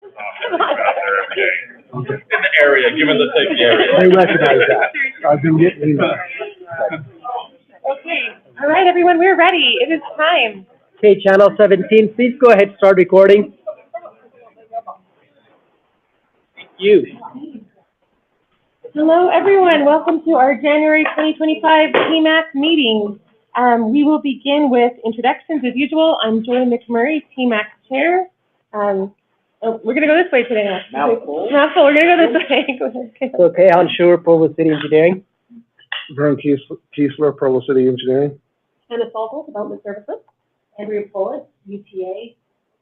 In the area, given the safety area. They recognize that. I've been getting Okay, all right, everyone, we're ready. It is time. Okay, channel 17, please go ahead, start recording. Thank you. Hello, everyone. Welcome to our January 2025 TMAC meeting. We will begin with introductions as usual. I'm Joy McMurray, TMAC chair. We're going to go this way today. Mouthful. We're going to go this way. Go ahead. Okay, Han Schuer, Provo City Engineering. Vern Kiesler, Provo City Engineering. Hannah Salto, Development Services. Andrea Pullis, UTA,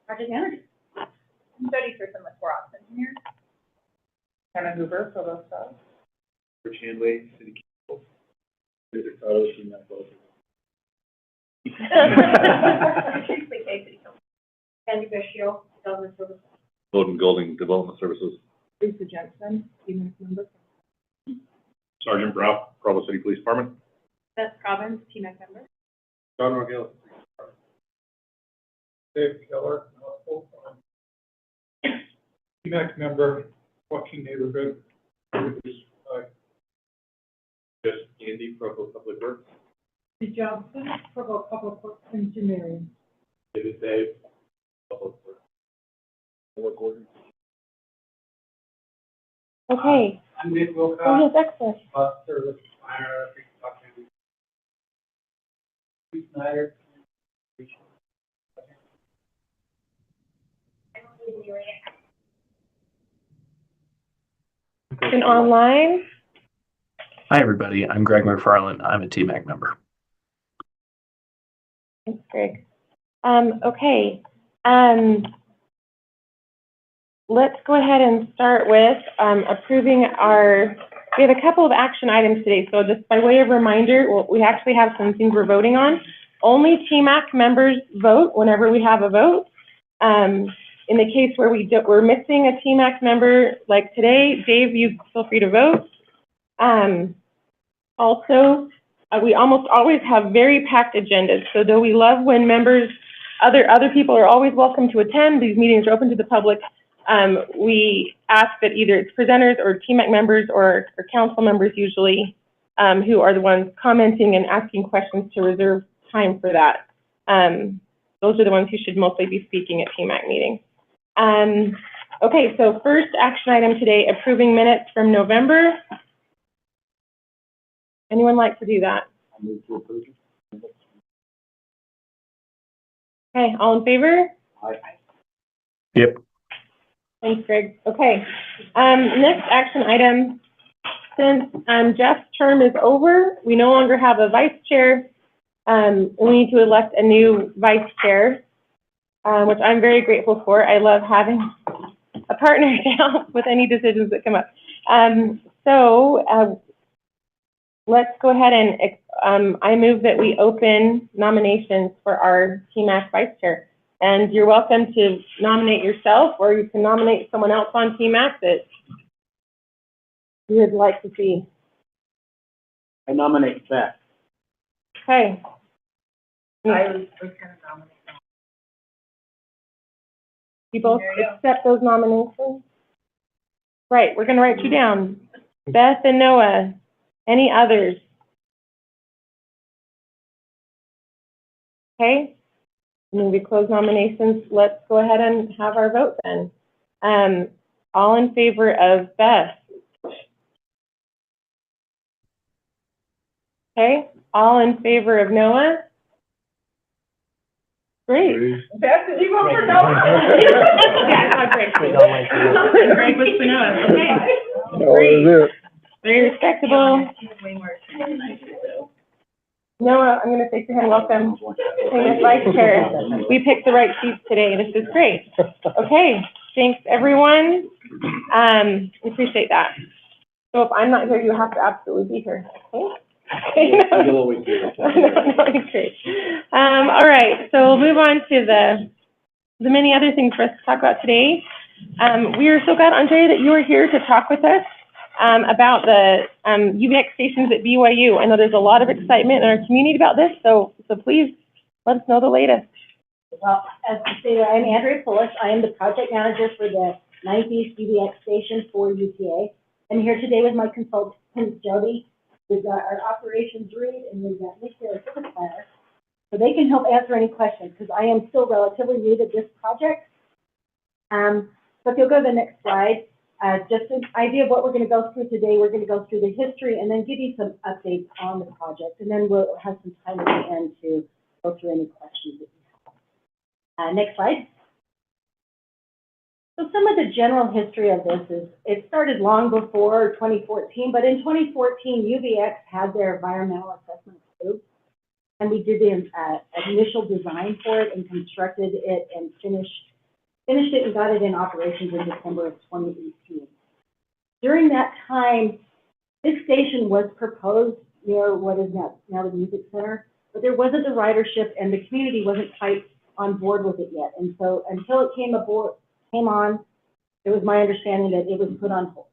Project Manager. Jody Pearson with Four Engineers. Hannah Hoover, Provo South. Rich Handley, City Council. Peter Carlos, TMAC both. Andy Bishio, Development Services. Bowden Golding, Development Services. Lisa Jensen, TMAC member. Sergeant Brown, Provo City Police Department. Beth Robbins, TMAC member. John Rogill. Dave Keller, TMAC member, Joaquin Neighborhood. Just Andy, Provo Public Works. Steve Johnson, Provo Public Works Engineering. David Dave, Public Works. Work order. Okay. I'm Nick Wilcox, Oh, yes, excellent. bus service planner, Steve Snyder. And online, Hi, everybody. I'm Greg McFarland. I'm a TMAC member. thanks, Greg. Okay. Let's go ahead and start with approving we have a couple of action items today. So just by way of reminder, we actually have some things we're voting on. Only TMAC members vote whenever we have a vote. In the case where we're missing a TMAC member, like today, Dave, you feel free to vote. Also, we almost always have very packed agendas. So though we love when members, other people are always welcome to attend, these meetings are open to the public. We ask that either it's presenters or TMAC members or council members usually who are the ones commenting and asking questions to reserve time for that. Those are the ones who should mostly be speaking at TMAC meetings. Okay, so first action item today, approving minutes from November. Anyone like to do that? Okay, all in favor? Yep. Thanks, Greg. Okay, next action item. Since Jeff's term is over, we no longer have a vice chair. We need to elect a new vice chair, which I'm very grateful for. I love having a partner to help with any decisions that come up. Let's go ahead and I move that we open nominations for our TMAC vice chair. And you're welcome to nominate yourself, or you can nominate someone else on TMAC that you would like to see. I nominate Beth. Okay. I was gonna nominate. You both accept those nominations? Right, we're gonna write you down. Beth and Noah, any others? Okay, when we close nominations, let's go ahead and have our vote then. All in favor of Beth? Okay, all in favor of Noah? Great. Beth, did you vote for Noah? Yeah, not Greg. Greg was for Noah, okay. Great. Very respectable. Noah, I'm going to say to him, welcome. As vice chair. We picked the right seats today. This is great. Okay, thanks everyone. We appreciate that. So if I'm not here, you have to absolutely be here. Okay? You'll always do it. No, great. All right, so we'll move on to the many other things for us to talk about today. We are so glad, Andre, that you are here to talk with us about the UVX stations at BYU. I know there's a lot of excitement in our community about this, so please let us know the latest. Well, as I stated, I'm Andrea Pullis. I am the project manager for the 9th UBX station for UTA. I'm here today with my consultant, Jody. We've got our operations Reed, and we've got Nick, our service planner. So they can help answer any questions, because I am still relatively new to this project. So if you'll go to the next slide, just an idea of what we're going to go through today. We're going to go through the history and then give you some updates on the project, and then we'll have some time at the end to go through any questions that you have. Next slide. So some of the general history of this is, it started long before 2014, but in 2014, UBX had their environmental assessment approved, and we did the initial design for it and constructed it and finished it and got it in operations in December of 2018. During that time, this station was proposed near what is now the Music Center, but there wasn't the ridership and the community wasn't quite on board with it yet. And so until it came on, it was my understanding that it was put on hold.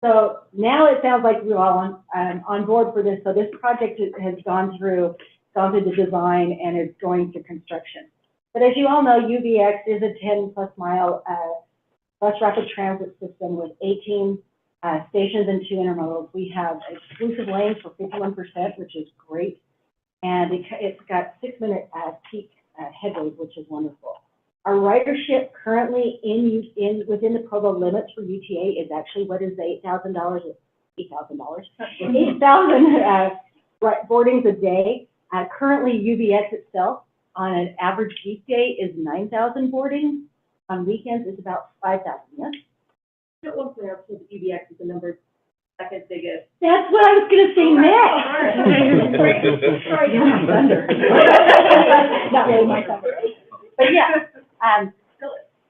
So now it sounds like we're all on board for this. So this project has gone through the design and is going to construction. But as you all know, UBX is a 10-plus mile bus rapid transit system with 18 stations and 2 intermodals. We have exclusive lanes for 51%, which is great. And it's got 6-minute peak headways, which is wonderful. Our ridership currently within the Provo limits for UTA is actually what is $8,000 boardings a day. Currently, UBX itself on an average weekday is 9,000 boardings. On weekends, it's about 5,000. Yes. At one point, I was told that UBX is the second biggest. That's what I was going to say next. Sorry, my thunder. Not really my thunder. But yeah.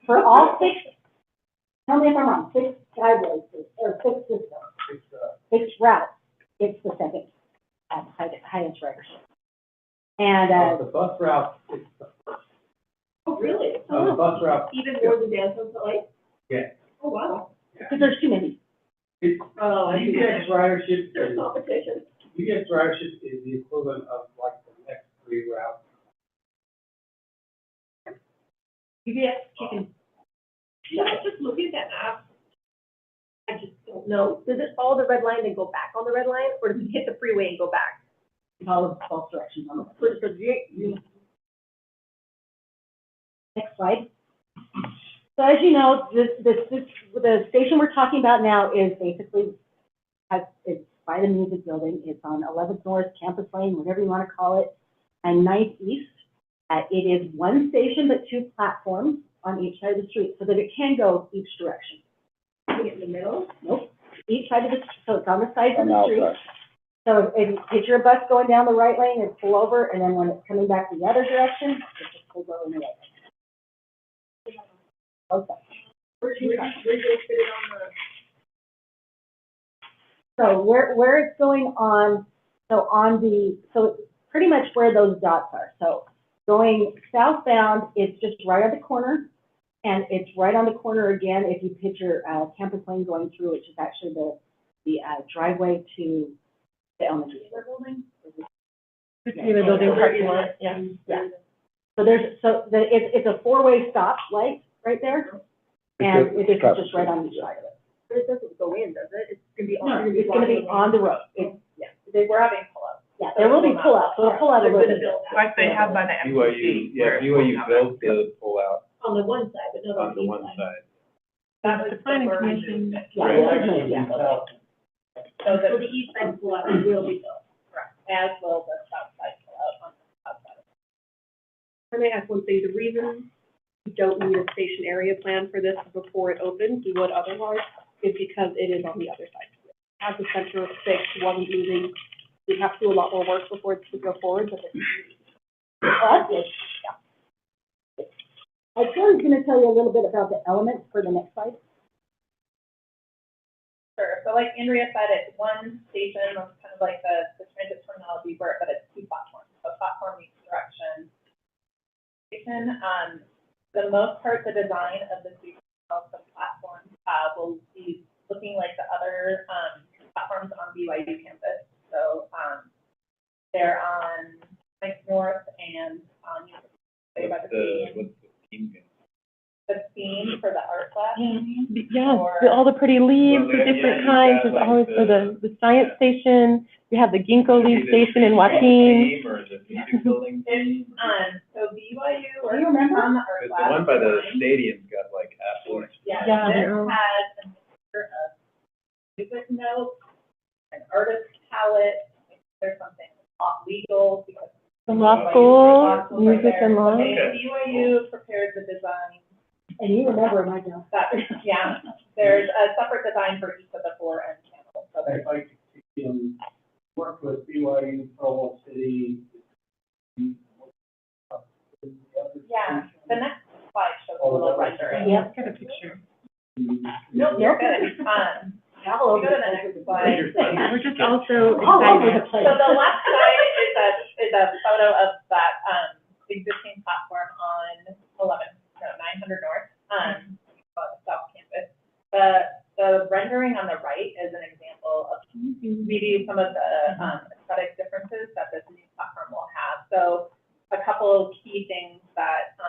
For all 6, tell me if I'm wrong, 6 skyways or 6 systems, 6 routes, it's the second highest ridership. And The bus route is the first. Oh, really? The bus route. Even more than downtown LA? Yeah. Oh, wow. because there's too many. Oh, I see. UBX ridership, There's competition. UBX ridership is the equivalent of like the next 3 routes. UBX chicken. Yeah, I just looking at that map. I just don't know. Does it follow the red line and go back on the red line, or does it hit the freeway and go back? All both directions on the next slide. So as you know, the station we're talking about now is basically, it's by the music building. It's on 11th North, Campus Lane, whatever you want to call it, and 9th East. It is one station, but 2 platforms on each side of the street, so that it can go each direction. Putting it in the middle? Nope. Each side of the, so it's on the side of the street. So if picture a bus going down the right lane, it's pull over, and then when it's coming back the other direction, it just pulls over in the right lane. Okay. Where do you fit it on So where it's going on, so it's pretty much where those dots are. So going southbound, it's just right on the corner, and it's right on the corner again if you picture Campus Lane going through, which is actually the driveway to the elementary school building. The building parking lot, yeah. Yeah. So it's a 4-way stop light right there, and it's just right on the side of it. But it doesn't go in, does it? It's gonna be No, on. it's gonna be on the road. We're having pull-ups. Yeah, there will be pull-outs, so it'll pull out a little bit. Like they have by the BYU, yeah, BYU built the pullout On the one side, but not on the one side. That was The planning the commission. Yeah, this is me, yeah. So the east side pull-out will be built, correct, as well as the south side pull-out on the south side. Let me ask one thing, the reason we don't need a station area plan for this before it opens, we would otherwise, is because it is on the other side. As the center of 6 wasn't moving, we'd have to do a lot more work before it could go forward, but it's. That's good. Yeah. I was going to tell you a little bit about the elements for the next slide. Sure. So like Andrea said, it's one station, that's kind of like the transit terminology for it, but it's 2 platforms. So platform each direction. Station, the most part, the design of the station, the platform, will be looking like the other platforms on BYU campus. So they're on 9th North and on What's the team? the theme for the art class. Yeah, all the pretty leaves, the different kinds, there's always for the science station, you have the ginkgo leaf station in Joaquin. Theme or the music building theme? So BYU Do works you remember? on the art Because class. the one by the stadium's got like absolute. Yeah, Yeah, this they're all- has a mixture of music notes, an artist palette, there's something off legal because. The law school, schools music right there. and law. Okay, BYU prepares the design. And you remember my job. That, yeah, there's a separate design for each of the 4 end channels, so there's. I'd like to work with BYU, Provo City. Yeah, the next slide shows a little rendering. Yep. Got a picture. Nope, you're good. All Go to the next slide. We're just also All over the excited. place. So the left side is a photo of that, existing platform on 900 North, South Campus. The rendering on the right is an example of maybe some of the, aesthetic differences that this new platform will have. So a couple of key things that,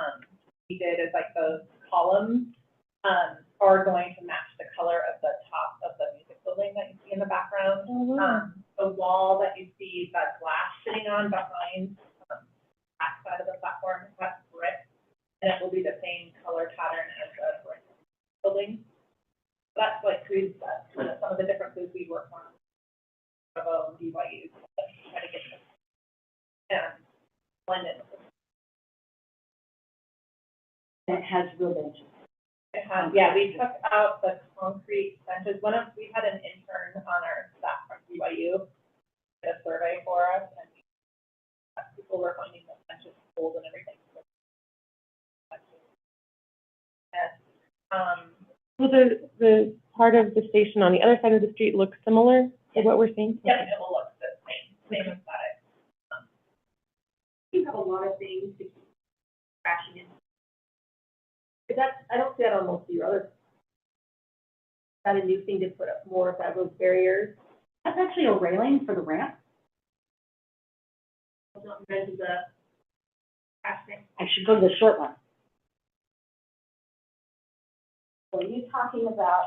we did is like those columns, are going to match the color of the top of the music building that you see in the background. The wall that you see that glass sitting on behind, back side of the platform, that's brick, and it will be the same color pattern as the brick building. That's like kind of some of the differences we work on, Provo and BYU, to try to get this and blend it. And it has real benches. It has, yeah, we took out the concrete benches. We had an intern on our staff from BYU, did a survey for us, and people were finding the benches cold and everything. And, Will the part of the station on the other side of the street look similar to what we're seeing? yeah, it will look the same aesthetic. You have a lot of things to keep crashing in. But I don't see that on most of your other. Is that a new thing to put up more of those barriers? That's actually a railing for the ramp. Not meant the crashing. I should go to the short one. So are you talking about,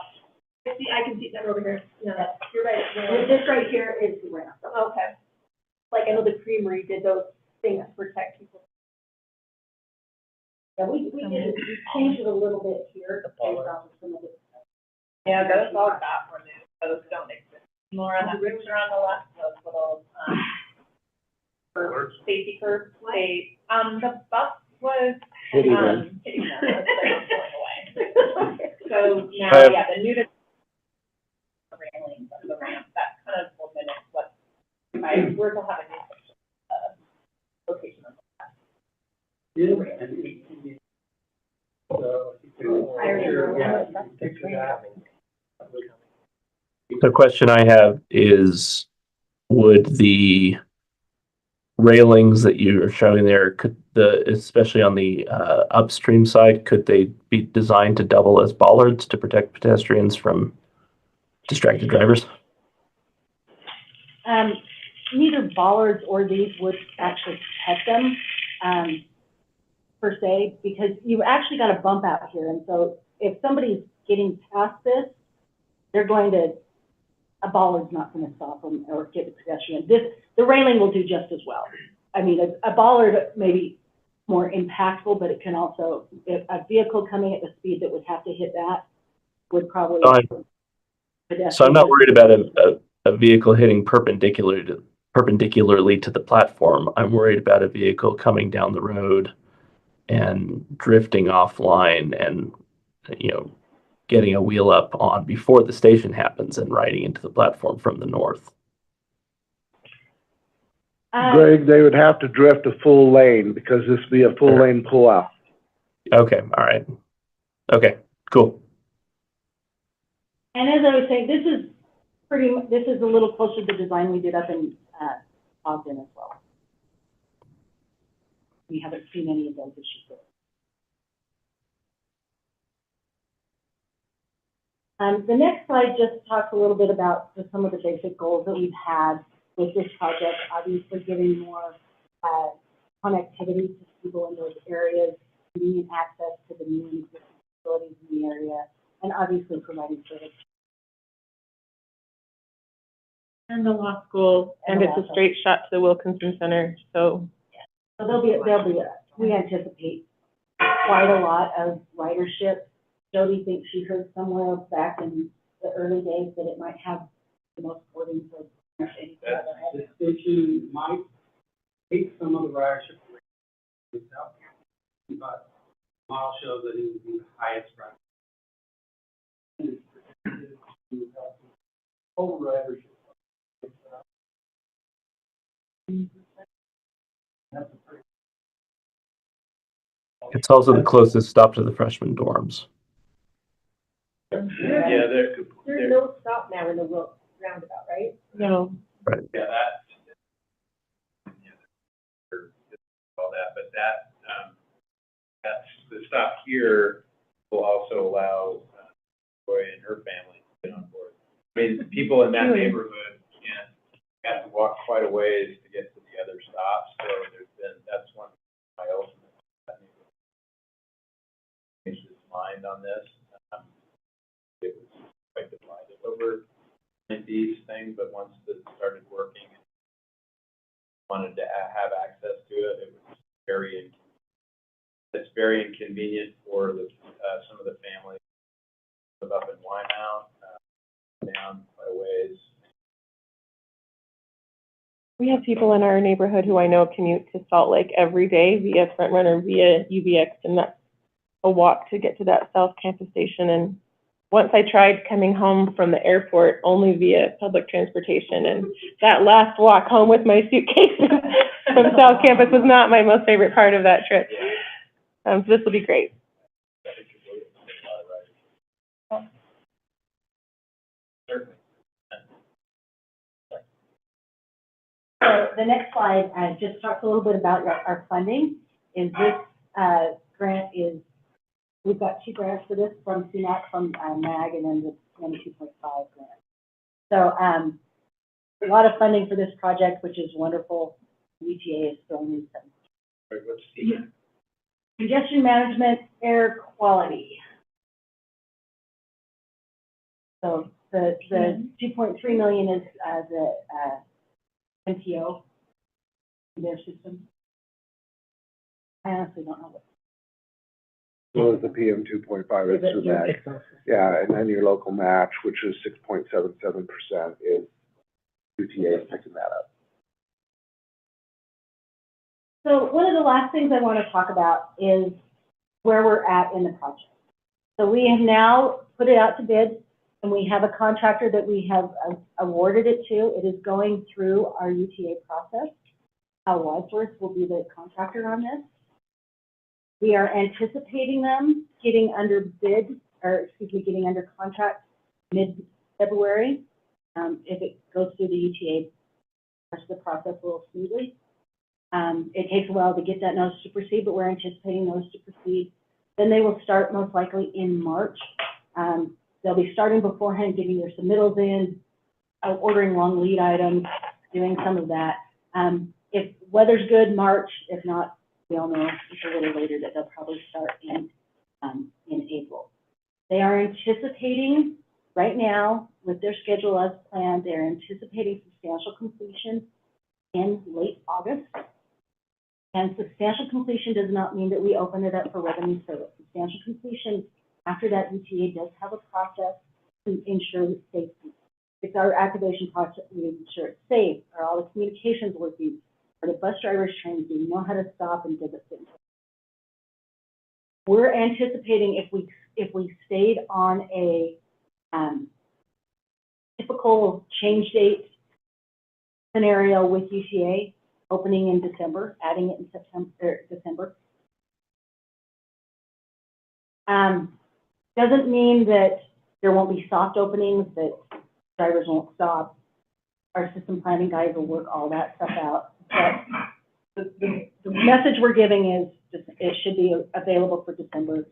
I can see that over here. No, you're right. this right here is the ramp. Okay. Like I know the Creamery did those things to protect people. Yeah, we changed it a little bit here based off of some of the. Yeah, those all got removed. Those don't exist anymore on the picture on the left, those little, safety curbs. The bus was, Hitting them. hitting them, it's like going away. So now, yeah, the new railings of the ramp, that kind of will mimic what, if I were to have a new picture, location of that. The question I have is, would the railings that you are showing there, especially on the upstream side, could they be designed to double as bollards to protect pedestrians from distracted drivers? Neither bollards or these would actually protect them, per se, because you actually got a bump out here. And so if somebody's getting past this, they're going to, a bollard's not going to stop them or get the pedestrian. The railing will do just as well. I mean, a bollard may be more impactful, but it can also, if a vehicle coming at the speed that would have to hit that would probably. So I'm not worried about a vehicle hitting perpendicularly to the platform. I'm worried about a vehicle coming down the road and drifting offline and, getting a wheel up on before the station happens and riding into the platform from the north. Greg, they would have to drift a full lane because this would be a full lane pullout. Okay, all right. Okay, cool. And as I was saying, this is a little closer to the design we did up in Ogden as well. We haven't seen any of those issues there. The next slide just talks a little bit about some of the basic goals that we've had with this project. Obviously, giving more connectivity to people in those areas, convenient access to the new facilities in the area, and obviously providing service. And the law school, and it's a straight shot to the Wilkinson Center, so. So we anticipate quite a lot of ridership. Jody thinks she heard somewhere back in the early days that it might have the most boardings of any other. This station might take some of the ridership away from South Campus, but model shows that it would be the highest ridership. Total ridership. That's a pretty. It's also the closest stop to the freshman dorms. Yeah, There's no stop now in the roundabout, right? No. yeah, all that, but that's, the stop here will also allow Joy and her family to get on board. I mean, people in that neighborhood have to walk quite a ways to get to the other stops, so that's one of my ultimate, changed his mind on this. It was quite divided over these things, but once it started working, wanted to have access to it, it was it's very inconvenient for some of the families live up in Wymount, down quite a ways. We have people in our neighborhood who I know commute to Salt Lake every day via Front Runner, via UVX, and that's a walk to get to that South Campus station. And once I tried coming home from the airport only via public transportation, and that last walk home with my suitcase from South Campus was not my most favorite part of that trip. So this will be great. Certainly. So the next slide just talks a little bit about our funding. Is this grant is, we've got 2 grants for this from TMAC, from MAG, and then the 22.5 grant. So a lot of funding for this project, which is wonderful. UTA is still in some. Right, what's the, Congestion management, air quality. So the 2.3 million is the MTO in their system. I honestly don't know what. So is the PM 2.5, it's through that. Yeah, and then your local match, which is 6.77%, is UTA picking that up. So one of the last things I want to talk about is where we're at in the project. So we have now put it out to bid, and we have a contractor that we have awarded it to. It is going through our UTA process. Wadsworth will be the contractor on this. We are anticipating them getting under bid, or excuse me, getting under contract mid-February. If it goes through the UTA, the rest of the process a little smoothly. It takes a while to get that notice to proceed, but we're anticipating notice to proceed. Then they will start most likely in March. They'll be starting beforehand, getting their submittals in, ordering long lead items, doing some of that. If weather's good, March. If not, we all know it's a little later that they'll probably start in April. They are anticipating right now, with their schedule as planned, they're anticipating substantial completion in late August. And substantial completion does not mean that we open it up for revenue service. Substantial completion, after that, UTA does have a process to ensure the safety. It's our activation process, we ensure it's safe. Are all the communications working? Are the bus drivers trained? Do you know how to stop and give it things? We're anticipating if we stayed on a typical change date scenario with UTA, opening in December, adding it in December. Doesn't mean that there won't be soft openings, that drivers won't stop. Our system planning guys will work all that stuff out. But the message we're giving is just, it should be available for December.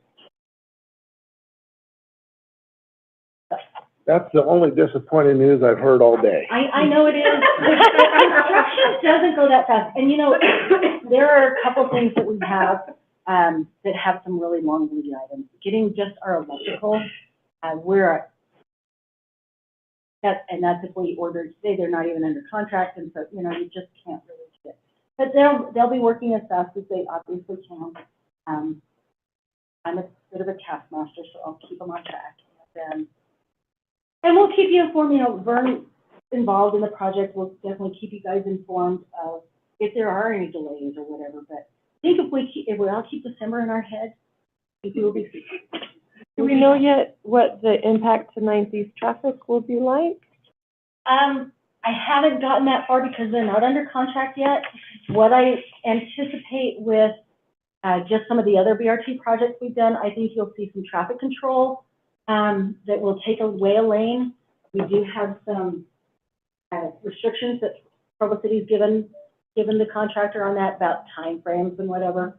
That's the only disappointing news I've heard all day. I know it is. Construction doesn't go that fast. And you know, there are a couple things that we have that have some really long lead items. Getting just our electrical, that's if we ordered today, they're not even under contract, and so, you just can't really get. But they'll be working as fast as they obviously can. I'm a bit of a taskmaster, so I'll keep them on track. And we'll keep you informed, Vern involved in the project, we'll definitely keep you guys informed of if there are any delays or whatever, but I think if we all keep December in our head, I think we'll be. Do we know yet what the impact to 9th East traffic will be like? I haven't gotten that far because they're not under contract yet. What I anticipate with just some of the other BRT projects we've done, I think you'll see some traffic control that will take away a lane. We do have some restrictions that Provo City's given the contractor on that about time frames and whatever.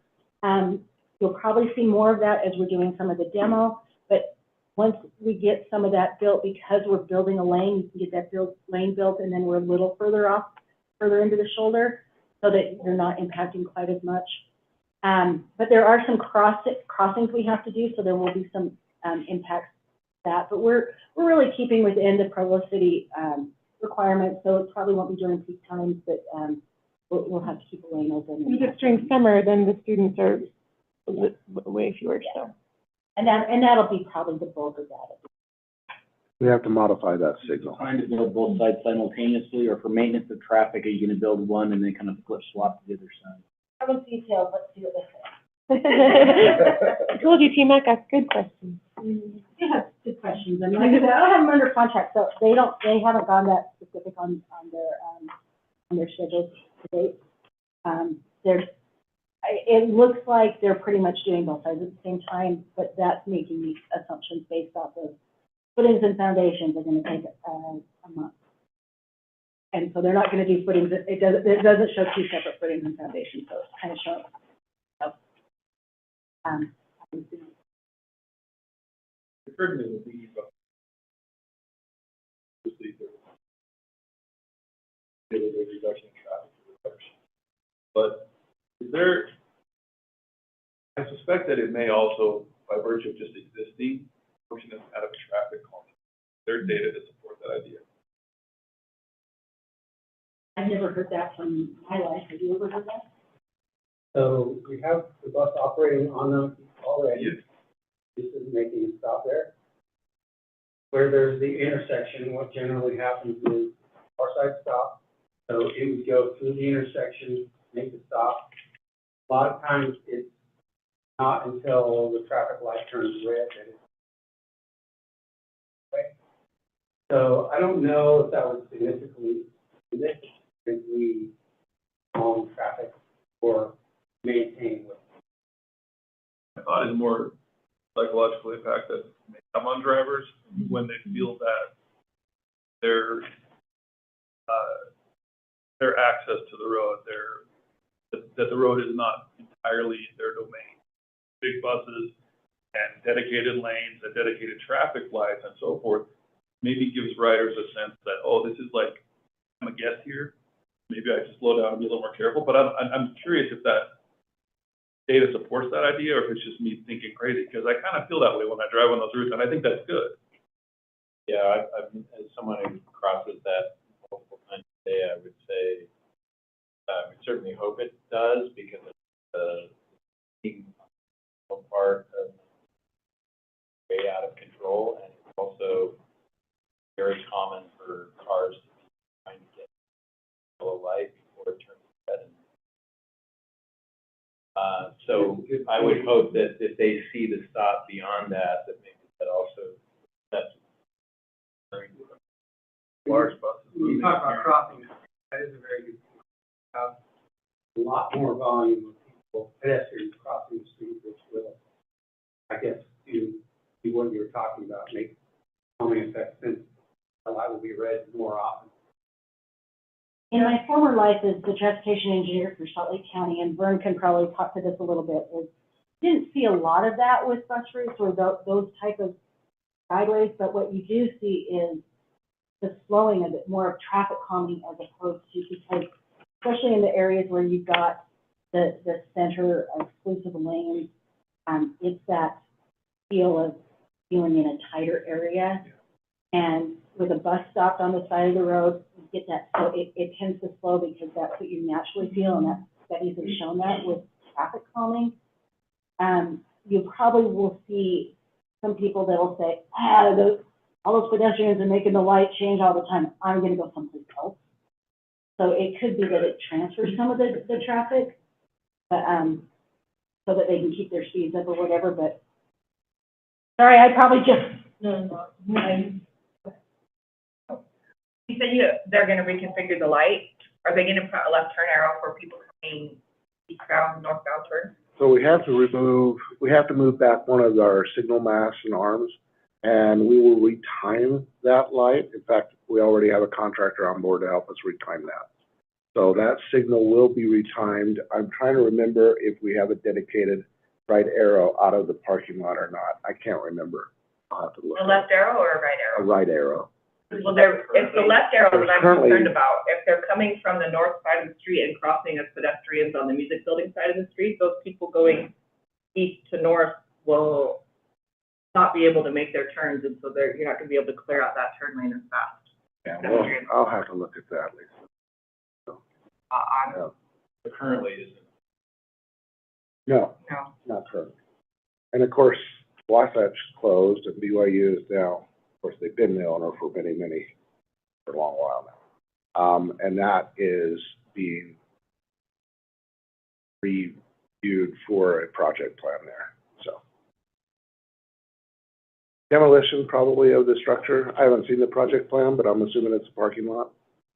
You'll probably see more of that as we're doing some of the demo, but once we get some of that built, because we're building a lane, you can get that lane built, and then we're a little further into the shoulder, so that you're not impacting quite as much. But there are some crossings we have to do, so there will be some impacts to that. But we're really keeping within the Provo City requirements, so it probably won't be during peak times, but we'll have to keep a lane open. If it's during summer, then the students are way fewer, so. And that'll be probably the bulk of that. We have to modify that signal. Trying to build both sides simultaneously, or for maintenance of traffic, are you gonna build one and then kind of flip swap to the other side? I was detailed, let's see what they say. I told you, TMAC asked good questions. They have good questions, and like I said, I don't have them under contract, so they haven't gone that specific on their schedules to date. It looks like they're pretty much doing both sides at the same time, but that's making these assumptions based off of footings and foundations are going to take a month. And so they're not going to do footings. It doesn't show two separate footings and foundations, so it's kind of showing. It occurred to me that we reduction in traffic, but is there? I suspect that it may also, by virtue of just existing, function as kind of a traffic calming. There's data to support that idea. I've never heard that from my life. Have you ever heard that? So we have the bus operating on them already. Yes. This is making a stop there. Where there's the intersection, what generally happens is our side stop. So it would go through the intersection, make the stop. A lot of times it's not until the traffic light turns red that it's. Okay. So I don't know if that would significantly calm traffic or maintain with. I thought is more psychological impact that may come on drivers when they feel that their access to the road, that the road is not entirely their domain. Big buses and dedicated lanes and dedicated traffic lights and so forth maybe gives riders a sense that, oh, this is like, I'm a guest here. Maybe I just slow down and be a little more careful. But I'm curious if that data supports that idea or if it's just me thinking crazy, because I kind of feel that way when I drive on those routes, and I think that's good. Yeah, as someone who crosses that multiple times a day, I would say we certainly hope it does, because it's the part of way out of control, and it's also very common for cars to be trying to get a light before it turns red. So I would hope that if they see the stop beyond that, that maybe that also, that's large buses. When you talk about crossing, that is a very good point. Have a lot more volume of people, pedestrians crossing the street, which will, I guess, do what you were talking about, make calming effect, since the light will be red more often. In my former life as the transportation engineer for Salt Lake County, and Vern can probably talk to this a little bit, is didn't see a lot of that with bus routes or those type of guideways, but what you do see is the slowing of it, more of traffic calming as opposed to, because especially in the areas where you've got the center of exclusive lanes. It's that feel of feeling in a tighter area. And with a bus stop on the side of the road, you get that, so it tends to slow because that's what you naturally feel, and that studies have shown that with traffic calming. You probably will see some people that'll say, all those pedestrians are making the light change all the time. I'm gonna go someplace else. So it could be that it transfers some of the traffic, but, so that they can keep their speeds up or whatever, but, sorry, I probably just. No. You said they're gonna reconfigure the light. Are they gonna put a left turn arrow for people coming eastbound, northbound turn? So we have to move back one of our signal masts and arms, and we will retime that light. In fact, we already have a contractor on board to help us retime that. So that signal will be retimed. I'm trying to remember if we have a dedicated right arrow out of the parking lot or not. I can't remember. I'll have to look. A left arrow or a right A arrow? right arrow. Well, it's the left arrow that I'm Currently- concerned about. If they're coming from the north side of the street and crossing as pedestrians on the music building side of the street, those people going east to north will not be able to make their turns, and so you're not gonna be able to clear out that turn lane as fast. Yeah, well, I'll have to look at that, Lisa. Yeah. But currently isn't. No, No. not currently. And of course, Wasatch closed and BYU is now, of course, they've been the owner for for a long while now. And that is being reviewed for a project plan there, so. Demolition probably of the structure. I haven't seen the project plan, but I'm assuming it's a parking lot.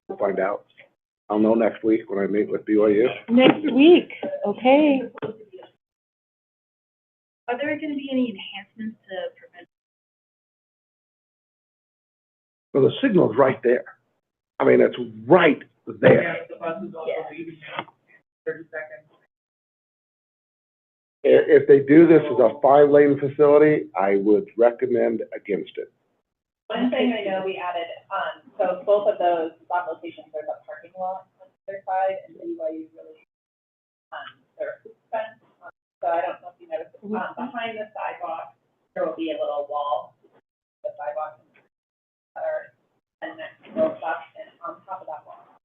We'll find out. I'll know next week when I meet with BYU. Next week, okay. Are there gonna be any enhancements to prevent? Well, the signal's right there. I mean, it's right there. The bus is also leaving in 30 seconds. If they do this as a 5-lane facility, I would recommend against it. One thing I know we added, so both of those spot locations, there's a parking lot on their side, and BYU really, there's a fence. So I don't know if you noticed, behind the sidewalk, there will be a little wall, the sidewalk, and next to those up, and on top of that wall.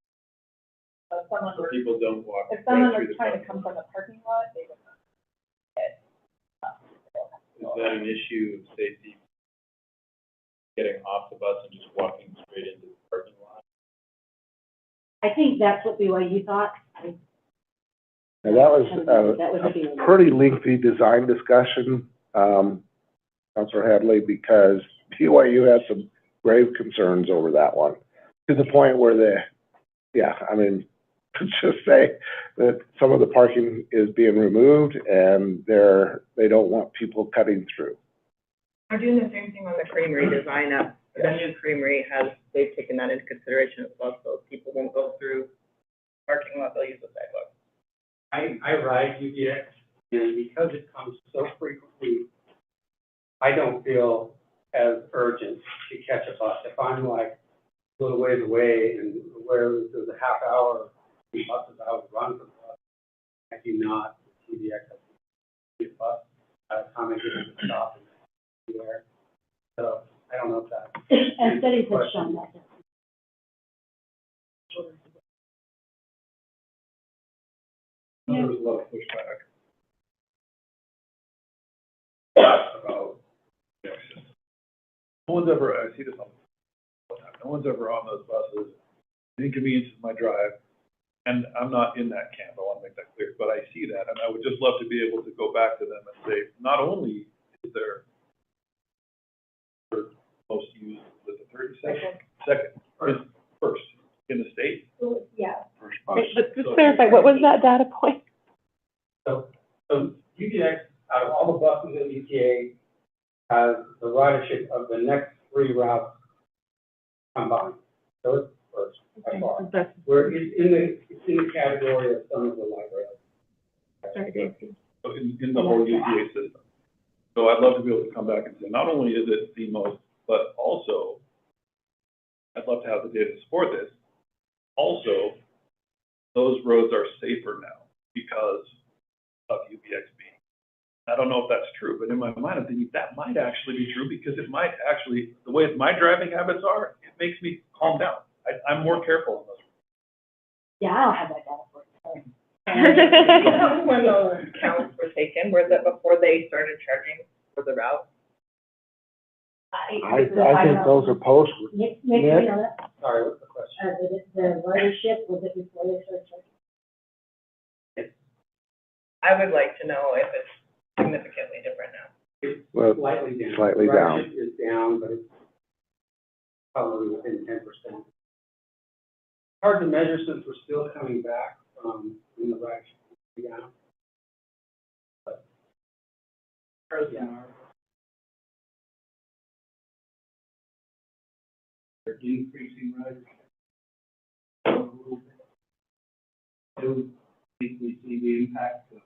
So if someone So were, people don't walk if right someone through was the trying to parking come lot. from the parking lot, they would not get. Is that an issue of safety? Getting off the bus and just walking straight into the parking lot? I think that's what BYU thought. Now, that was That was a big a one. pretty lengthy design discussion, Councilor Hadley, because BYU had some grave concerns over that one, to the point where to just say that some of the parking is being removed and they don't want people cutting through. We're doing the same thing on the creamery design up. The new creamery they've taken that into consideration as well, so people won't go through parking lot, they'll use the sidewalk. I ride UBX, and because it comes so frequently, I don't feel as urgent to catch a bus. If I'm like a little ways away and where there's a half hour buses, I would run for the bus. I do not UBX, a bus by the time I get to the stop and there. So I don't know if that. And studies have shown that. There was a lot of pushback about, no one's ever, I see this all the time, no one's ever on those buses, it inconveniences my drive, and I'm not in that camp, I wanna make that clear, but I see that, and I would just love to be able to go back to them and say, not only is there most used with the 32nd, first in the state. Yeah. First But just clarify, what was that data point? So UBX, out of all the buses in ETA, has the ridership of the next 3 routes combined. So it's first by far. Where it's in the category of some of the light rails. Sorry, Dave. So in the whole UPA system. So I'd love to be able to come back and say, not only is it the most, but also, I'd love to have the data to support this. Also, those roads are safer now. because of UBX being. I don't know if that's true, but in my mind, I'm thinking that might actually be true because it might actually, the way my driving habits are, it makes me calm down. I'm more careful in those. Yeah, I don't have that data for it. When those counts were taken, was it before they started charging for the route? I think those are post. Nick, Nick? you know that? Sorry, what's the question? The ridership, was it before they started charging? I would like to know if it's significantly different now. It's Well, slightly down. slightly down. Ridership is down, but it's probably within 10%. Hard to measure since we're still coming back from when the ridership is down. But, yeah. They're decreasing ridership. A little bit. Do think we see the impact of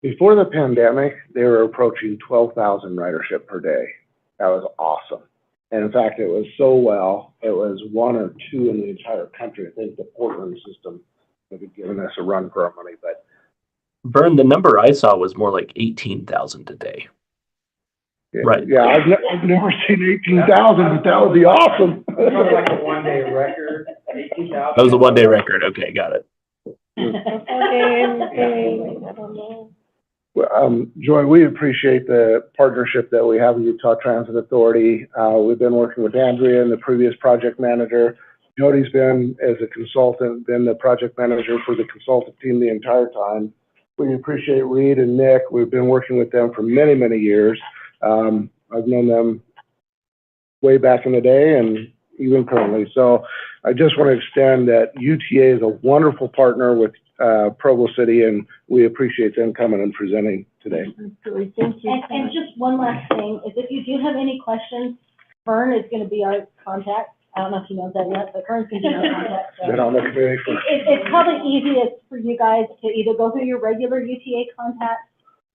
Before the pandemic, they were approaching 12,000 ridership per day. That was awesome. And in fact, it was so well, it was one or two in the entire country. I think the Portland system would have given us a run for our money, but Vern, the number I saw was more like 18,000 a day. Right. yeah, I've never seen 18,000, but that would be awesome. Sort of like a one-day record, 18,000. That was a one-day record. Okay, got it. I don't know. Well, Joy, we appreciate the partnership that we have with Utah Transit Authority. We've been working with Andrea and the previous project manager. Jody's been, as a consultant, been the project manager for the consultant team the entire time. We appreciate Reed and Nick. We've been working with them for many, many years. I've known them way back in the day and even currently. So I just want to extend that UTA is a wonderful partner with Provo City, and we appreciate them coming and presenting today. Absolutely, thank you. And just one last thing, is if you do have any questions, Vern is gonna be our contact. I don't know if you know that yet, but Vern's gonna be our contact. So Been on the committee for it's probably easiest for you guys to either go through your regular UTA contact.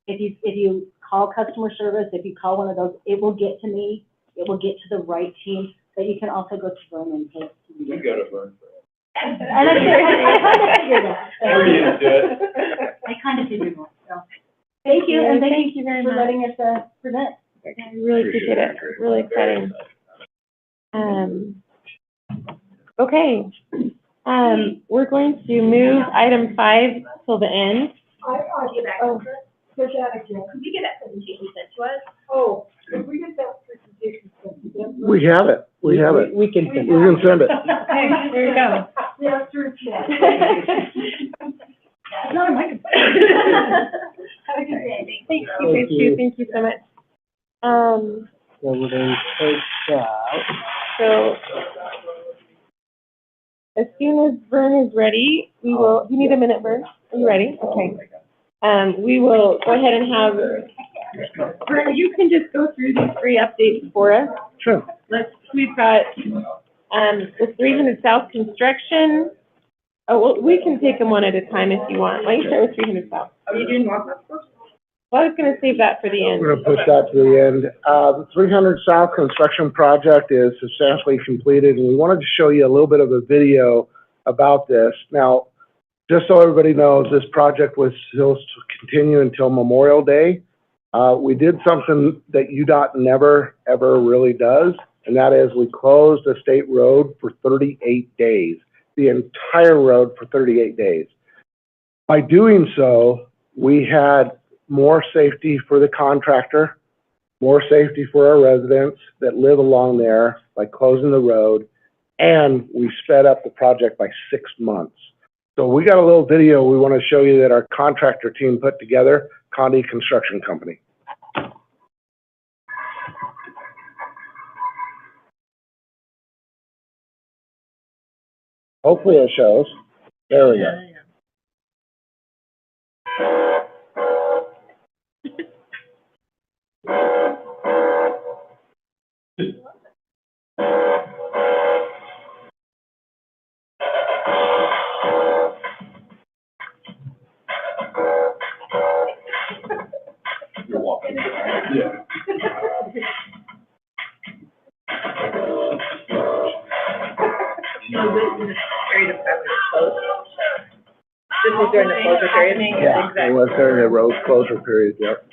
If you call customer service, if you call one of those, it will get to me. It will get to the right team, but you can also go to Vern and take. We go to Vern for it. And I kind of figured that. So. We're used to it. I kind of figured that, so. Thank you, and thank you very for much. letting us, present. I really appreciate it, really exciting. Okay, we're going to move item 5 till the end. I'll get back to it. Could you get that presentation sent to us? Oh, if we get that presentation sent to them. We have it. We have it. We can send We can send it. Okay, there you go. Yeah, sure, yeah. Not my. Have a good day. Thank you so much. So we're going to take out. So, as soon as Vern is ready, we will, you need a minute, Vern? Are you ready? Okay. We will go ahead and have, Vern, you can just go through these 3 updates for us. Sure. We've got, the 300 South construction. Oh, well, we can take them one at a time if you want. Why don't you start with 300 South? Are you doing more first? Well, I was gonna save that for the end. We're gonna push that to the end. The 300 South construction project is substantially completed, and we wanted to show you a little bit of a video about this. Now, just so everybody knows, this project was supposed to continue until Memorial Day. We did something that UDOT never, ever really does, and that is we closed a state road for 38 days, the entire road for 38 days. By doing so, we had more safety for the contractor, more safety for our residents that live along there by closing the road, and we sped up the project by 6 months. So we got a little video we want to show you that our contractor team put together, Condi Construction Company. Hopefully it shows. There we go. You're walking. Yeah. was during the closure period. Yeah, it was during the road closure period, yep.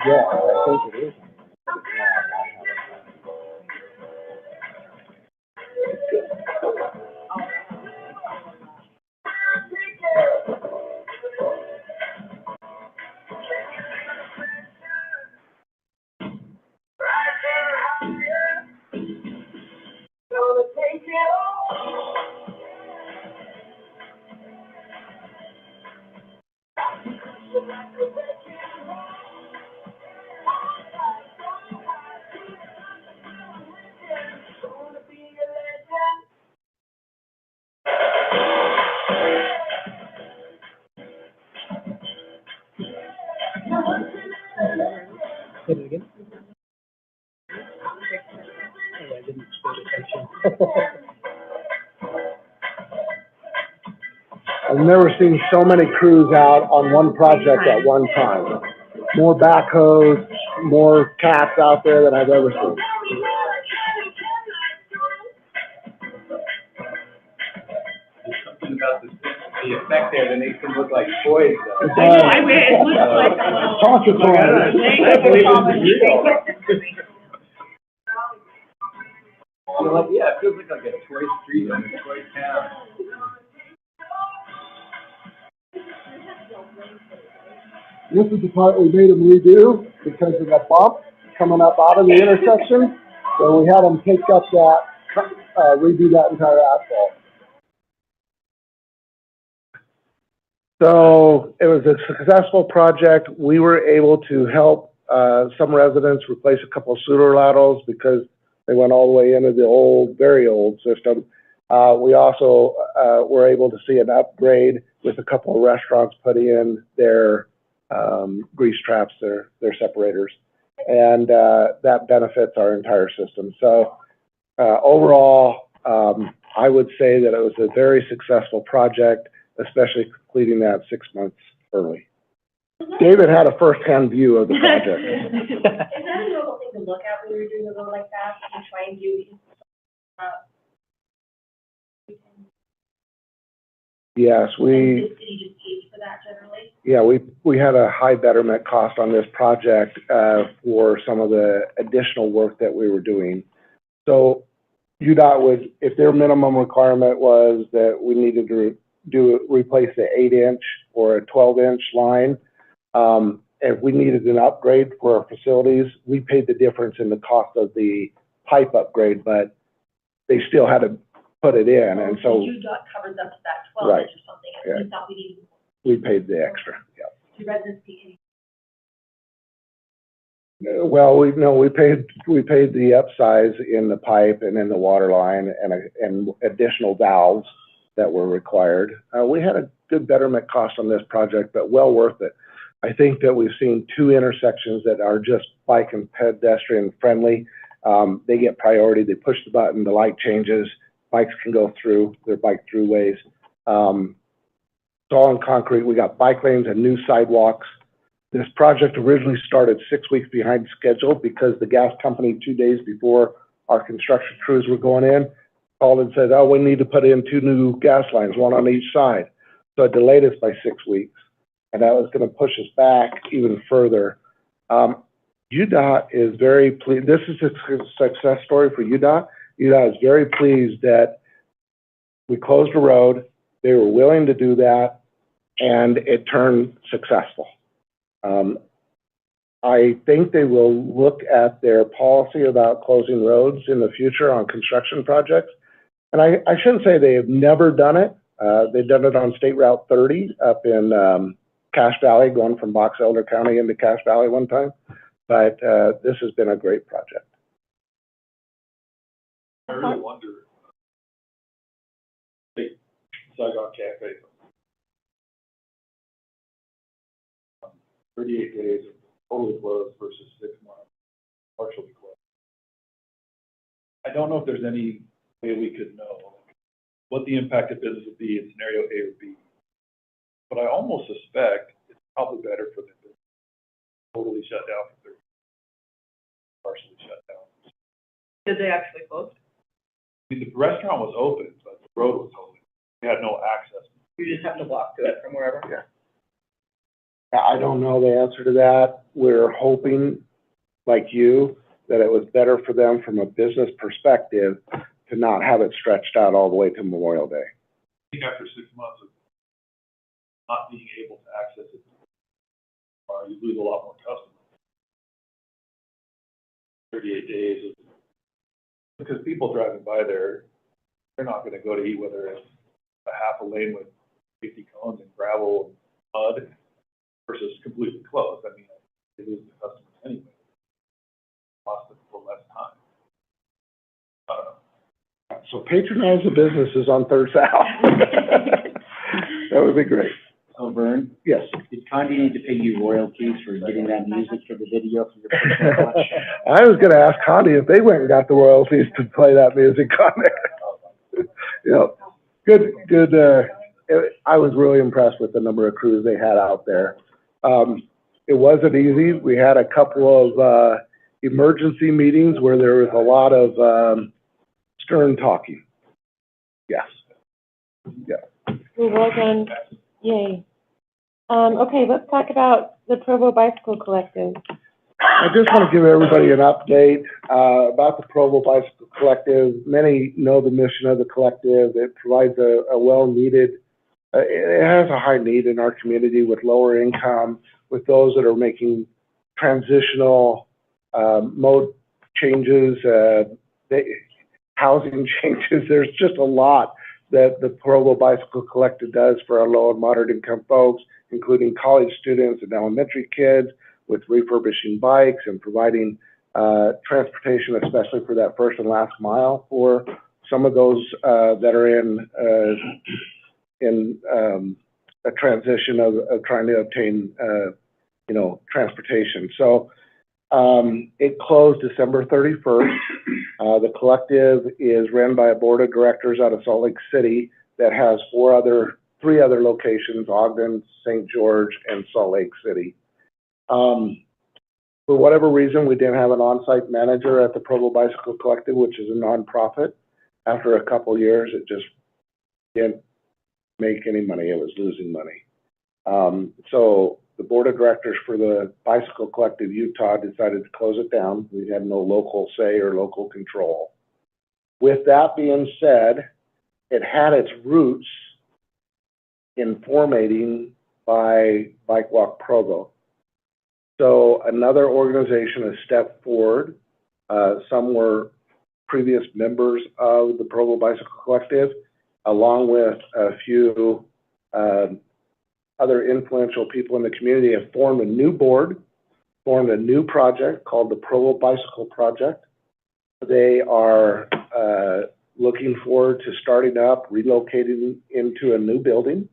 Yeah, I think it is. Say it again? Oh, I didn't pay attention. I've never seen so many crews out on one project at one time. More backhoes, more cats out there than I've ever seen. There's something about the effect there that makes them look like toys, though. I know, it looks like a little. Talk to I believe it's real. You're like, yeah, it feels like a toy street and a toy town. This is the part we made them redo because of that bump coming up out of the intersection. So we had them take up that, redo that entire asphalt. So it was a successful project. We were able to help some residents replace a couple of sewer laterals because they went all the way into the old, very old system. We also were able to see an upgrade with a couple of restaurants putting in their grease traps, their separators, and that benefits our entire system. So overall, I would say that it was a very successful project, especially completing that 6 months early. David had a first-hand view of the project. Is that a normal thing to look at when you're doing a road like that, and try and do these? Yes, Did the city just pay for that generally? yeah, we had a high betterment cost on this project for some of the additional work that we were doing. So UDOT would, if their minimum requirement was that we needed to replace the 8-inch or a 12-inch line, if we needed an upgrade for our facilities, we paid the difference in the cost of the pipe upgrade, but they still had to put it in, and so UDOT covers up to that 12-inch or something, and we thought we needed. we paid the extra, yeah. Do residents pay any? Well, we paid the upsize in the pipe and in the water line and additional valves that were required. We had a good betterment cost on this project, but well worth it. I think that we've seen 2 intersections that are just bike and pedestrian friendly. They get priority, they push the button, the light changes, bikes can go through, they're bike throughways. It's all in concrete, we got bike lanes and new sidewalks. This project originally started 6 weeks behind schedule because the gas company 2 days before our construction crews were going in, called and said, oh, we need to put in 2 new gas lines, 1 on each side. So it delayed us by 6 weeks, and that was gonna push us back even further. UDOT is very pleased, this is a success story for UDOT. UDOT is very pleased that we closed a road, they were willing to do that, and it turned successful. I think they will look at their policy about closing roads in the future on construction projects. And I shouldn't say they have never done it. They've done it on State Route 30 up in Cache Valley, going from Box Elder County into Cache Valley one time. But this has been a great project. I really wonder, the Saigon Cafe, 38 days of totally closed versus 6 months partially closed. I don't know if there's any way we could know what the impact of business would be in scenario A or B. But I almost suspect it's probably better for them to totally shut down for 30, partially shut down. Did they actually close? I mean, the restaurant was open, but the road was open. We had no access. You just have to walk to it from wherever? I don't know the answer to that. We're hoping, like you, that it was better for them from a business perspective to not have it stretched out all the way to Memorial Day. I think after 6 months of not being able to access it, you lose a lot more customers. 38 days of, because people driving by there, they're not gonna go to eat whether it's a half a lane with 50 cones and gravel and mud versus completely closed. I mean, they lose the customers anyway. Lost it for less time. I don't know. So patronize the businesses on Third South. That would be great. So Vern, Yes. did Condi need to pay you royalties for getting that music for the video for your personal collection? I was gonna ask Connie if they went and got the royalties to play that music on there. You know, good, I was really impressed with the number of crews they had out there. It wasn't easy. We had a couple of, emergency meetings where there was a lot of, stern talking. Yes. Yeah. Well done, yay. Okay, let's talk about the Provo Bicycle Collective. I just want to give everybody an update about the Provo Bicycle Collective. Many know the mission of the collective. It provides a well-needed, it has a high need in our community with lower income, with those that are making transitional mode changes, housing changes. There's just a lot that the Provo Bicycle Collective does for our low and moderate income folks, including college students and elementary kids, with refurbishing bikes and providing transportation, especially for that first and last mile for some of those that are in a transition of trying to obtain transportation. So it closed December 31st. The collective is run by a board of directors out of Salt Lake City that has three other locations: Ogden, St. George, and Salt Lake City. For whatever reason, we didn't have an on-site manager at the Provo Bicycle Collective, which is a nonprofit. After a couple years, it just didn't make any money. It was losing money. So the board of directors for the Bicycle Collective Utah decided to close it down. We had no local say or local control. With that being said, it had its roots in formatting by Bike Walk Provo. So another organization has stepped forward. Some were previous members of the Provo Bicycle Collective, along with a few other influential people in the community, have formed a new board, formed a new project called the Provo Bicycle Project. They are looking forward to starting up, relocating into a new building.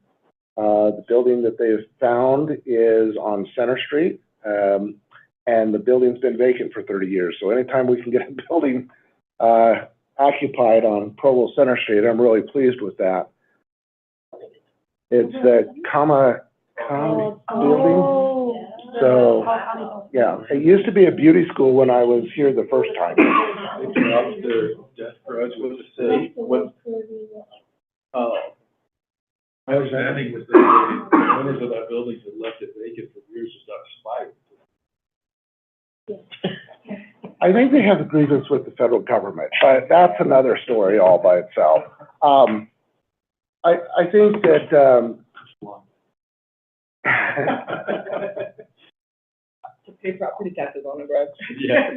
The building that they've found is on Center Street, and the building's been vacant for 30 years. So anytime we can get a building occupied on Provo Center Street, I'm really pleased with that. It's the Comma building. So, yeah, it used to be a beauty school when I was here the first time. They came up to their death grudge with the city. My understanding was that the owners of that building had left it vacant for years just out of spite. I think they have a grievance with the federal government, but that's another story all by itself. I think that Pay property taxes on the road. Yeah.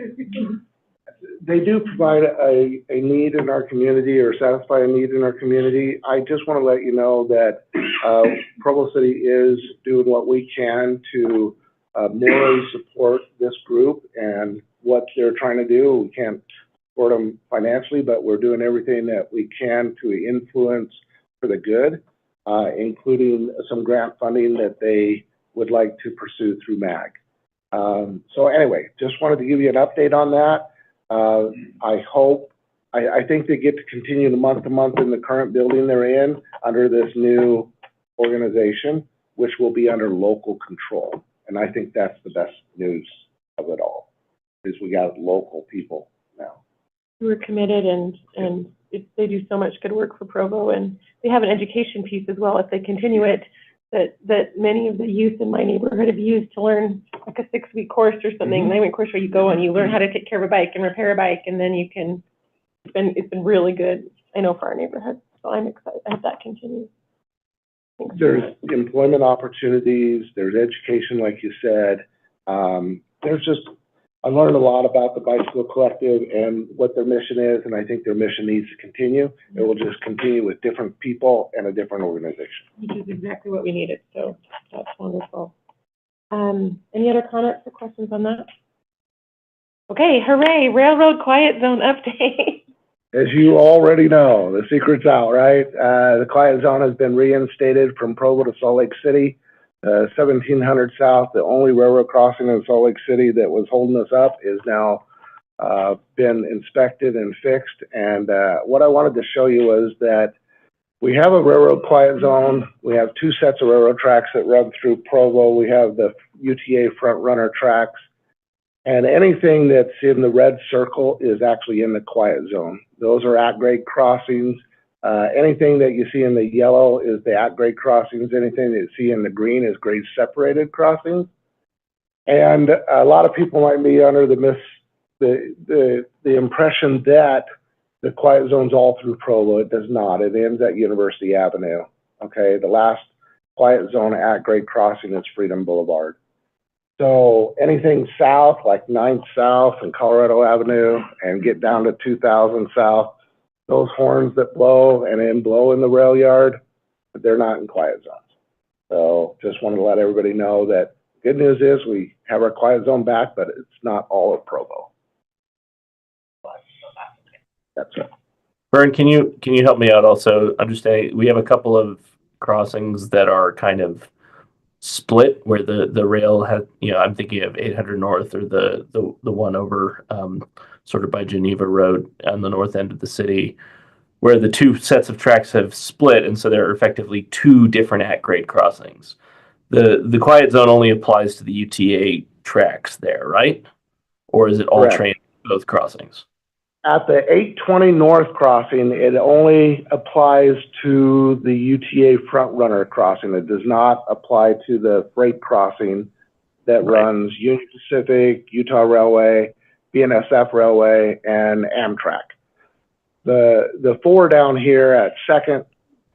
they do provide a need in our community, or satisfy a need in our community. I just want to let you know that Provo City is doing what we can to morally support this group and what they're trying to do. We can't support them financially, but we're doing everything that we can to influence for the good, including some grant funding that they would like to pursue through MAG. So anyway, just wanted to give you an update on that. I think they get to continue the month to month in the current building they're in under this new organization, which will be under local control. And I think that's the best news of it all, is we got local people now. who are committed and they do so much good work for Provo, and they have an education piece as well if they continue it, that many of the youth in my neighborhood have used to learn like a 6-week course or something, 9-week course where you go and you learn how to take care of a bike and repair a bike, and then you can, it's been really good, I know, for our neighborhood. So I'm excited to have that continue. Thanks. There's employment opportunities, there's education, like you said. I learned a lot about the Bicycle Collective and what their mission is, and I think their mission needs to continue. It will just continue with different people and a different organization. Which is exactly what we needed, so that's wonderful. Any other comments or questions on that? Okay, hooray, Railroad Quiet Zone update. As you already know, the secret's out, right? The quiet zone has been reinstated from Provo to Salt Lake City. 1700 South, the only railroad crossing in Salt Lake City that was holding us up, is now been inspected and fixed. And what I wanted to show you was that we have a railroad quiet zone. We have 2 sets of railroad tracks that run through Provo. We have the UTA front runner tracks. And anything that's in the red circle is actually in the quiet zone. Those are at-grade crossings. Anything that you see in the yellow is the at-grade crossings. Anything that you see in the green is grade-separated crossings. And a lot of people might be under the impression that the quiet zone's all through Provo. It does not. It ends at University Avenue. Okay, the last quiet zone at-grade crossing is Freedom Boulevard. So anything south, like 9th South and Colorado Avenue, and get down to 2000 South, those horns that blow and then blow in the rail yard, they're not in quiet zones. So just wanted to let everybody know that good news is we have our quiet zone back, but it's not all of Provo. That's it. Vern, can you help me out also? Understand, we have a couple of crossings that are kind of split where the rail has, I'm thinking of 800 North or the one over sort of by Geneva Road on the north end of the city, where the 2 sets of tracks have split, and so there are effectively 2 different at-grade crossings. The quiet zone only applies to the UTA tracks there, right? Or is it all Correct. train both crossings? At the 820 North crossing, it only applies to the UTA front runner crossing. It does not apply to the freight crossing that runs Union Pacific, Utah Railway, BNSF Railway, and Amtrak. The 4 down here at 2nd,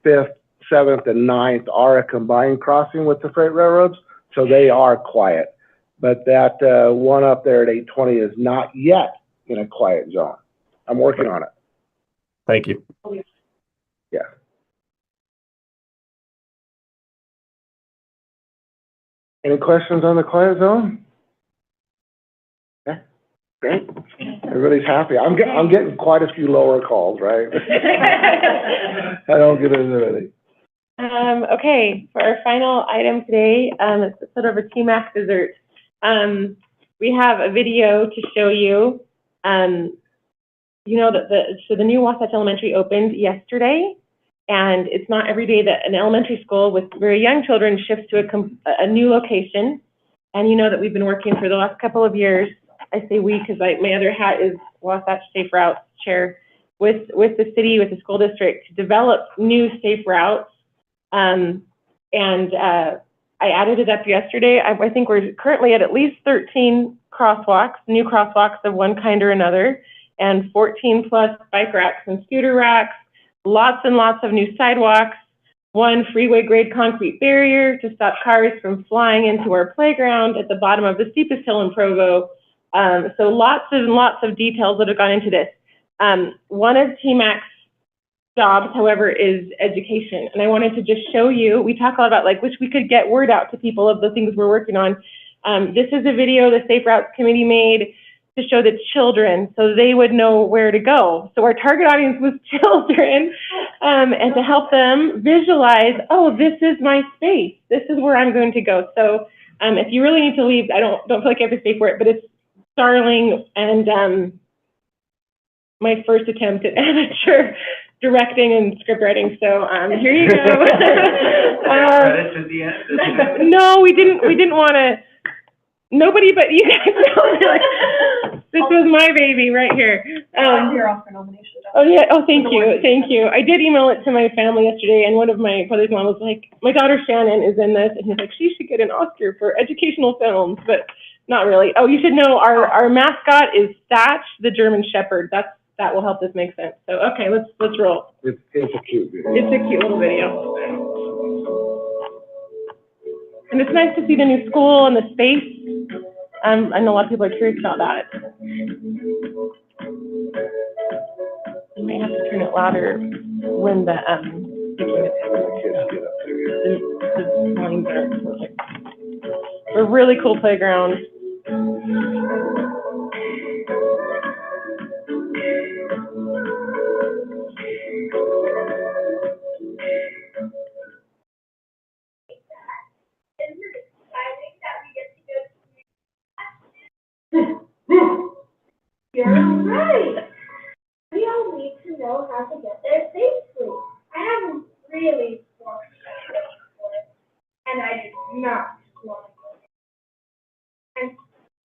5th, 7th, and 9th are a combined crossing with the freight railroads, so they are quiet. But that one up there at 820 is not yet in a quiet zone. I'm working on it. Thank you. Yeah. Any questions on the quiet zone? Yeah, great. Everybody's happy. I'm getting quite a few lower calls, right? I don't get into anything. Okay, for our final item today, it's sort of a TMAC dessert. We have a video to show you. So the new Wasatch Elementary opened yesterday, and it's not every day that an elementary school with very young children shifts to a new location. And you know that we've been working for the last couple of years. I say we because my other hat is Wasatch Safe Routes Chair, with the city, with the school district, to develop new safe routes. I added it up yesterday. I think we're currently at least 13 crosswalks, new crosswalks of one kind or another, and 14 plus bike racks and scooter racks, lots and lots of new sidewalks, 1 freeway grade concrete barrier to stop cars from flying into our playground at the bottom of the steepest hill in Provo. So lots and lots of details that have gone into this. One of TMAC's jobs, however, is education. And I wanted to just show you, we talk a lot about wish we could get word out to people of the things we're working on. This is a video the Safe Routes Committee made to show the children so they would know where to go. So our target audience was children, and to help them visualize, oh, this is my space. This is where I'm going to go. So if you really need to leave, I don't feel like I have to stay for it, but it's startling and my first attempt at amateur directing and script writing. So here you go. Credits at the end. No, we didn't want to. Nobody but you guys know. This was my baby right here. You're off for nomination. Oh, yeah, oh, thank you. I did email it to my family yesterday, and one of my brother's mom was like, my daughter Shannon is in this, and he's like, she should get an Oscar for educational films, but not really. Oh, you should know, our mascot is Thatch, the German Shepherd. That will help this make sense. So, okay, let's roll. It's a cute video. It's a cute little video. And it's nice to see the new school and the space. I know a lot of people are curious about that. I may have to turn it louder when the lines are like, a really cool playground. You're right. We all need to know how to get there safely. I haven't really walked that way before, and I did not want to go there. And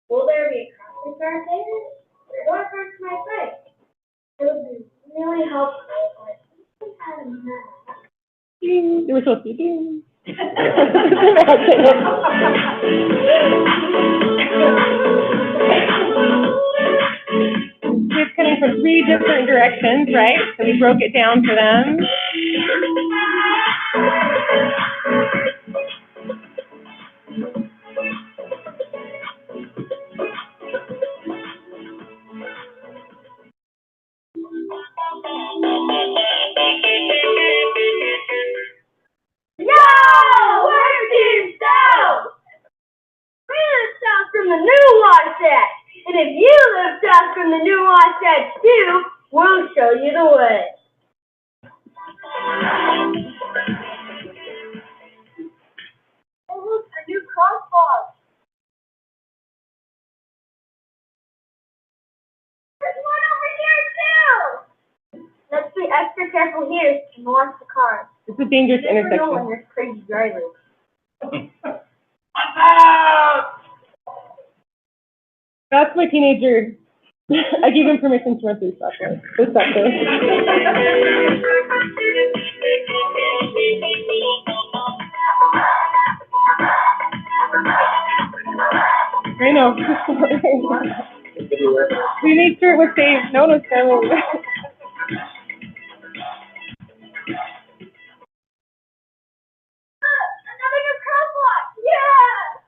will there be a crossing guard there? Where do I park my bike? It would be really helpful if I had a map. Ding. They were supposed to be ding. It's coming from 3 different directions, right? So we broke it down for them. From the new Wasatch, and if you live south from the new Wasatch too, we'll show you the way. Oh look, a new crosswalk. There's one over here too. Let's be extra careful here and watch the cars. It's a dangerous You never know when intersection. there's crazy drivers. That's my teenager. I gave him permission to run through stuff. I know. We made sure it was safe. No one was coming. Another new crosswalk! Yeah!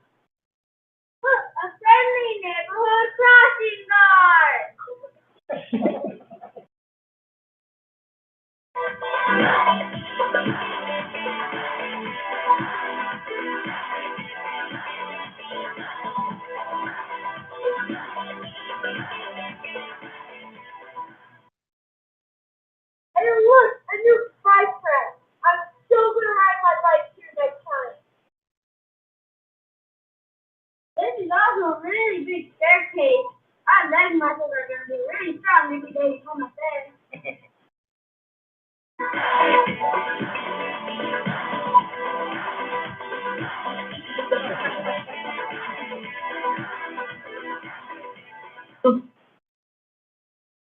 Look, a friendly neighborhood crossing guard! And look, a new bike rack. I'm so gonna ride my bike here next time. This is also a really big staircase. Our leg muscles are gonna be really strong every day you come up there.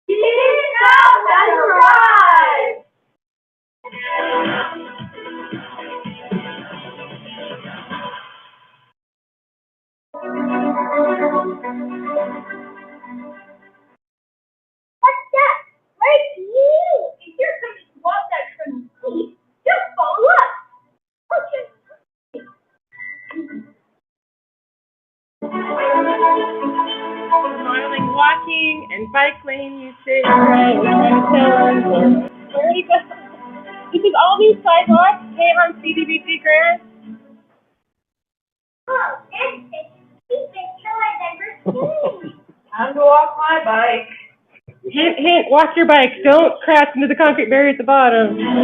Jesus has arrived! What's that? Where's you? If you're coming to walk that from sleep, just follow us. Okay. Modeling walking and bike lane usage, right? We're trying to tell them where to go. This is all these sidewalks came on CDBG grants. Oh, this is picture I've never seen. Time to walk my bike. Hint, hint, watch your bike. Don't crash into the concrete barrier at the bottom. Here's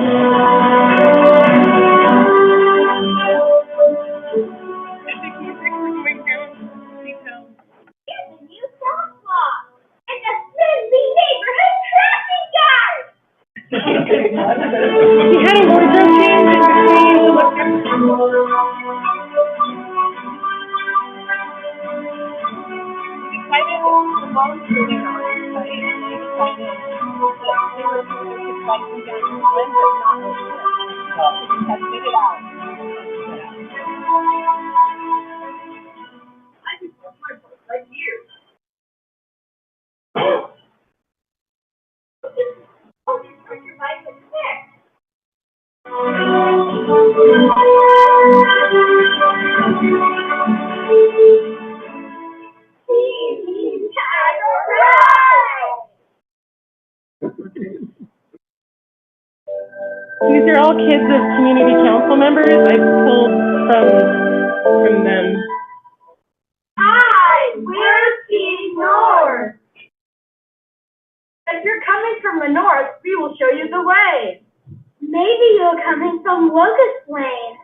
a new crosswalk and a friendly neighborhood crossing guard. He had a wardrobe change in between to look excited. volunteering on the site, and they decided that they were going to try to get in England, but not elsewhere. So we tested it out. I just love my book like you. Oh, you put your bike in there. These are all kids of community council members. I pulled from them. Hi, we're Team North. If you're coming from the north, we will show you the way. Maybe you're coming from Locust Lane.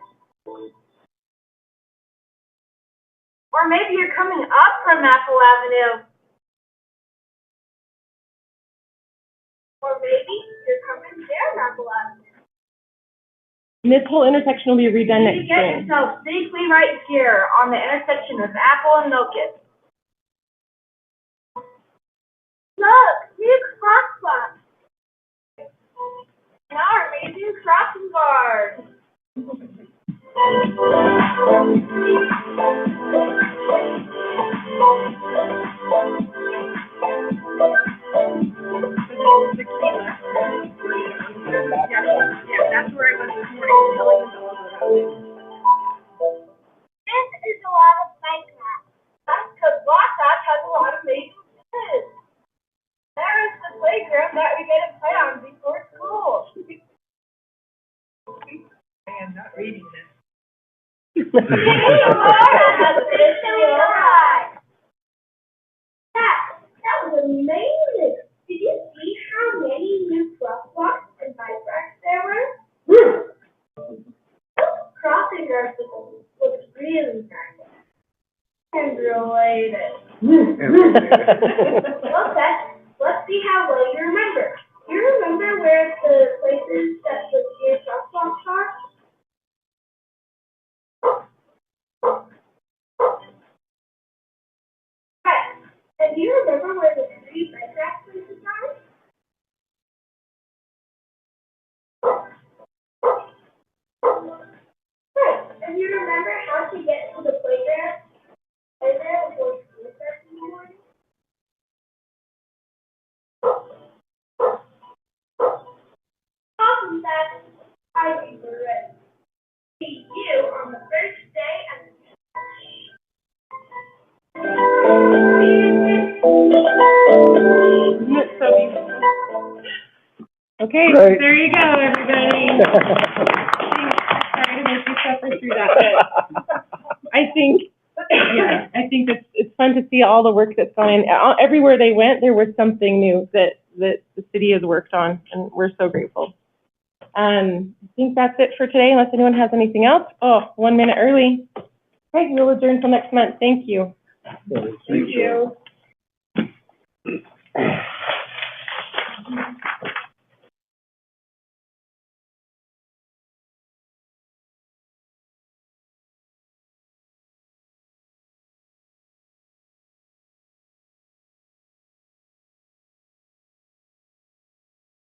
Or maybe you're coming up from Apple Avenue. Or maybe you're coming down Apple Avenue. This whole intersection will be redone You next get spring. yourself safely right here on the intersection of Apple and Locust. Look, new crosswalk. And our amazing crossing guard. Yeah, that's where I was this morning, telling them all about it. This is a lot of bike maps. That's because Wasatch has a lot of amazing kids. There is the playground that we get to play on before school. I am not reading this. That was amazing. Did you see how many new crosswalks and bike racks there were? Crossing guards looks really nice. And related. Let's see how well you remember. You remember where the places that the new crosswalks are? Right. And do you remember where the three bike rack places are? Right. And you remember how to get to the playground before school starts in the morning? Awesome, Dad. I think we're ready. See you on the first day of Isn't it so beautiful? Okay, Great. there you go, everybody. Sorry to make you suffer through that, but I think it's fun to see all the work that's gone in. Everywhere they went, there was something new that the city has worked on, and we're so grateful. I think that's it for today, unless anyone has anything else. Oh, 1 minute early. Okay, we'll adjourn until next month. Thank you. Thank you.